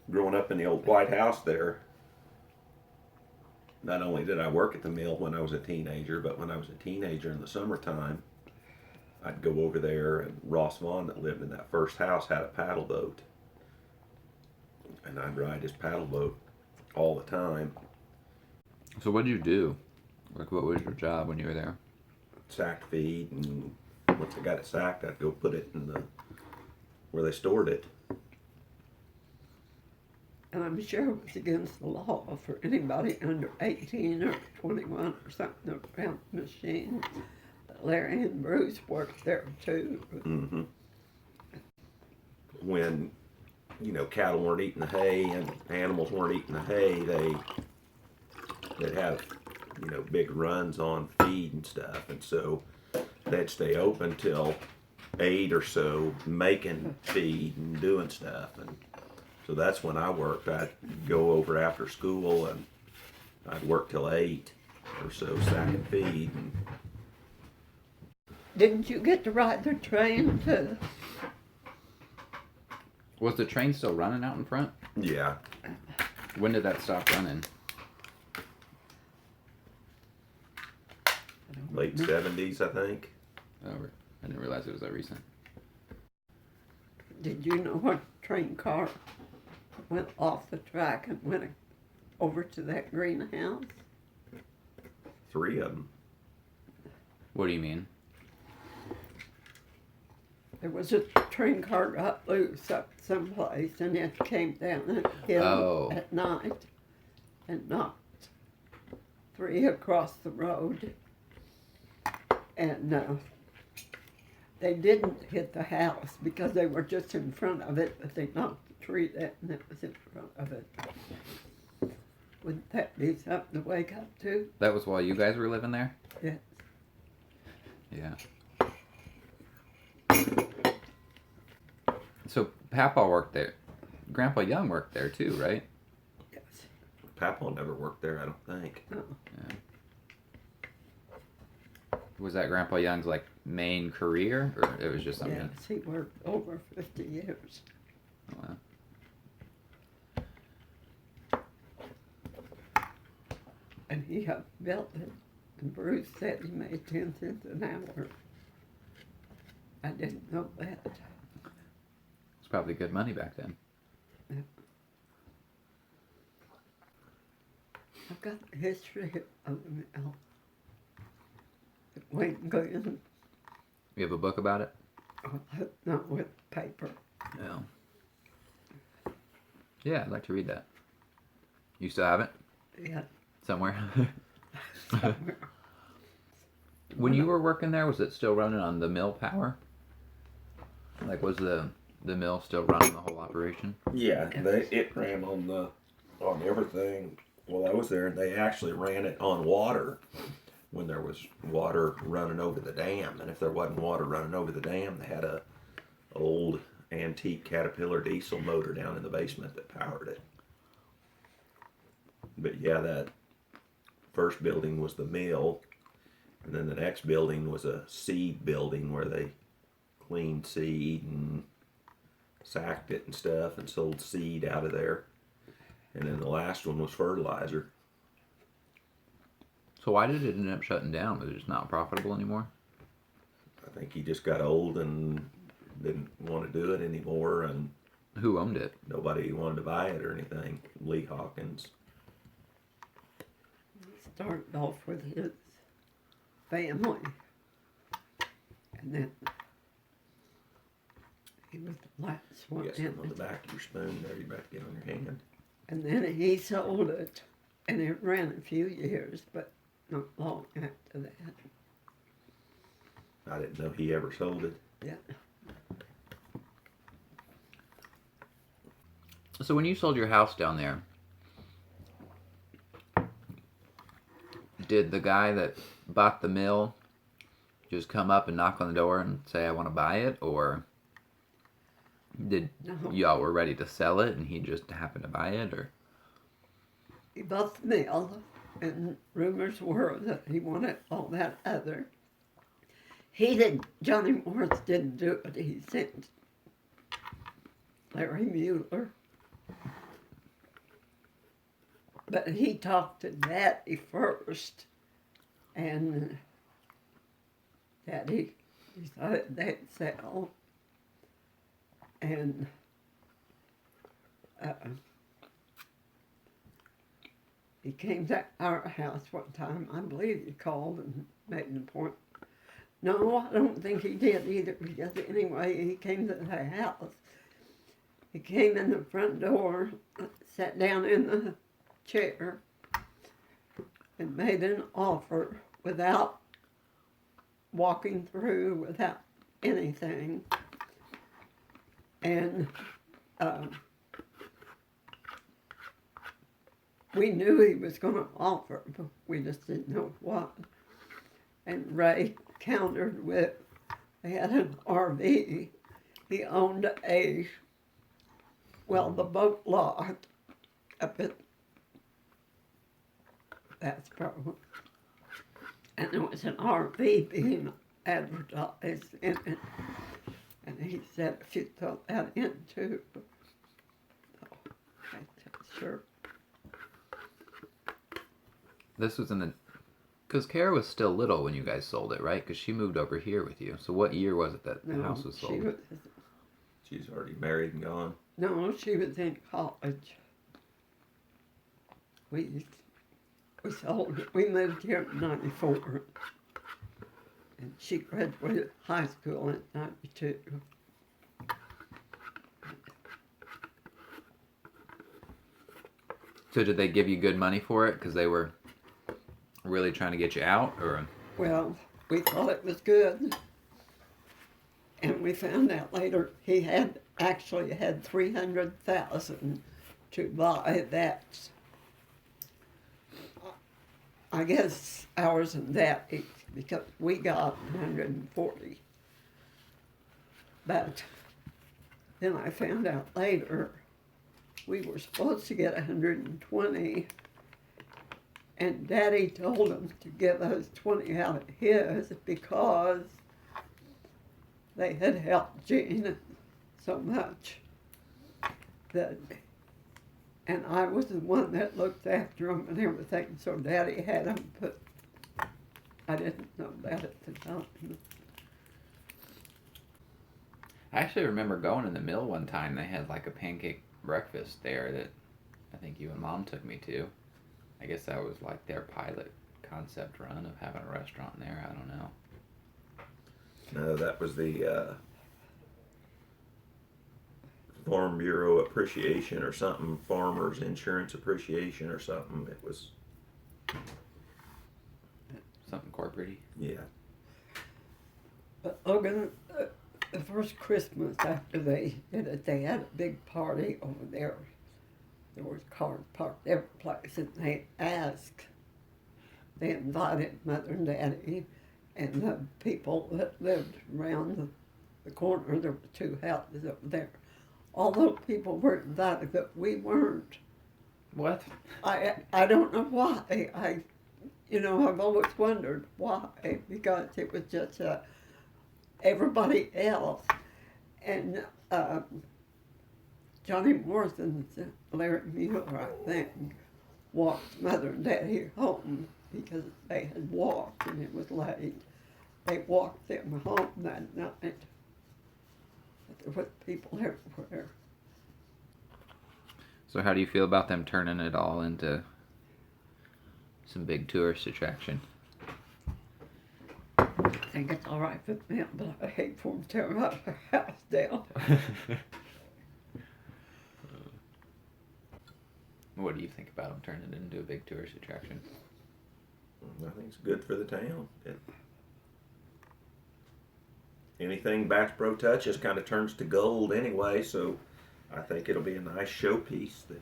growing up in the old White House there, not only did I work at the mill when I was a teenager, but when I was a teenager in the summertime, I'd go over there, and Ross Vaughn, that lived in that first house, had a paddle boat, and I'd ride his paddle boat all the time. So what did you do? Like, what was your job when you were there? Sacked feed, and once I got it sacked, I'd go put it in the where they stored it. And I'm sure it was against the law for anybody under 18 or 21 or something around the machine. But Larry and Bruce worked there too. Mm-hmm. When cattle weren't eating the hay and animals weren't eating the hay, they'd have big runs on feed and stuff, and so they'd stay open till 8 or so, making feed and doing stuff. And so that's when I worked. I'd go over after school and I'd work till 8 or so, sacking feed. And Didn't you get to ride the train too? Was the train still running out in front? yeah, When did that stop running? late 70s, I think. Oh, I didn't realize it was that recent. Did you know what train car went off the track and went over to that greenhouse? 3 of them. What do you mean? There was a train car got loose up someplace and it came down a hill Oh. at night and knocked 3 across the road. And they didn't hit the house because they were just in front of it, but they knocked the tree down and it was in front of it. Wouldn't that be something to wake up to? That was while you guys were living there? Yes. Yeah. So Papa worked there. Grandpa Young worked there too, right? Yes. Papa never worked there, I don't think. No. Yeah. Was that Grandpa Young's like main career, or it was just something? Yes, he worked over 50 years. Oh, wow. And he helped build it. And Bruce said he made 10 cents an hour. I didn't know that. It's probably good money back then. Yeah. I've got the history of the mill. Wayne Glenn, You have a book about it? not with paper. No. Yeah, I'd like to read that. You still have it? Yeah, Somewhere? somewhere. When you were working there, was it still running on the mill power? Like, was the mill still running the whole operation? Yeah, it ran on everything while I was there, and they actually ran it on water when there was water running over the dam. And if there wasn't water running over the dam, they had a old antique Caterpillar diesel motor down in the basement that powered it. But yeah, that first building was the mill, and then the next building was a seed building where they cleaned seed and sacked it and stuff and sold seed out of there. And then the last one was fertilizer. So why did it end up shutting down? Was it just not profitable anymore? I think he just got old and didn't want to do it anymore, and Who owned it? nobody wanted to buy it or anything. Lee Hawkins. Started off with his family. And then he was the last one You got in something on it. the back of your spoon there you better get on your hand. And then he sold it. And it ran a few years, but not long after that. I didn't know he ever sold it. Yeah. So when you sold your house down there, did the guy that bought the mill just come up and knock on the door and say, I want to buy it? Or did No. y'all were ready to sell it and he just happened to buy it? Or He bought the mill, and rumors were that he wanted all that other. Johnny Morris didn't do it. He sent Larry Mueller But he talked to Daddy first, and Daddy decided they'd sell. And he came to our house one time. I believe he called and made an appointment. No, I don't think he did either, because anyway, he came to the house. He came in the front door, sat down in the chair, and made an offer without walking through, without anything. And we knew he was going to offer, but we just didn't know what. And Ray countered with, they had an RV. He owned the boat lot up at Bass Pro. And there was an RV being advertised in it. And he said, if you throw that in too. So I said, sure. This was in the... Because Kara was still little when you guys sold it, right? Because she moved over here with you. So what year was it that the house was sold? She's already married and gone. No, she was in college. We sold it. We moved here in 94. And she graduated high school in 92. So did they give you good money for it? Because they were really trying to get you out, or? Well, we thought it was good. And we found out later he had actually had $300,000 to buy that. I guess ours and that, because we got 140. But then I found out later we were supposed to get 120, and Daddy told him to give us 20 out of his because they had helped Gene so much that, and I was the one that looked after him and everything, so Daddy had him, but I didn't know that at the time. I actually remember going in the mill one time. They had like a pancake breakfast there that I think you and Mom took me to. I guess that was like their pilot concept run of having a restaurant there. I don't know. No, that was the Farm Bureau Appreciation or something, Farmers Insurance Appreciation or something. It was Something corporate-y. Yeah. But Logan, the first Christmas after they did it, they had a big party over there. There was cars parked every place, and they invited Mother and Daddy and the people that lived around the corner. There were 2 houses over there. All those people were invited, but we weren't. What? I don't know why. I've always wondered why, because it was just everybody else. And Johnny Morrison's Larry Mueller, I think, walked Mother and Daddy home because they had walked and it was late. They walked them home that night. But there was people everywhere. So how do you feel about them turning it all into some big tourist attraction? I think it's all right for them, but I hate for them to tear our house down. What do you think about them turning it into a big tourist attraction? I think it's good for the town. Anything Bass Pro touches kind of turns to gold anyway, so I think it'll be a nice showpiece that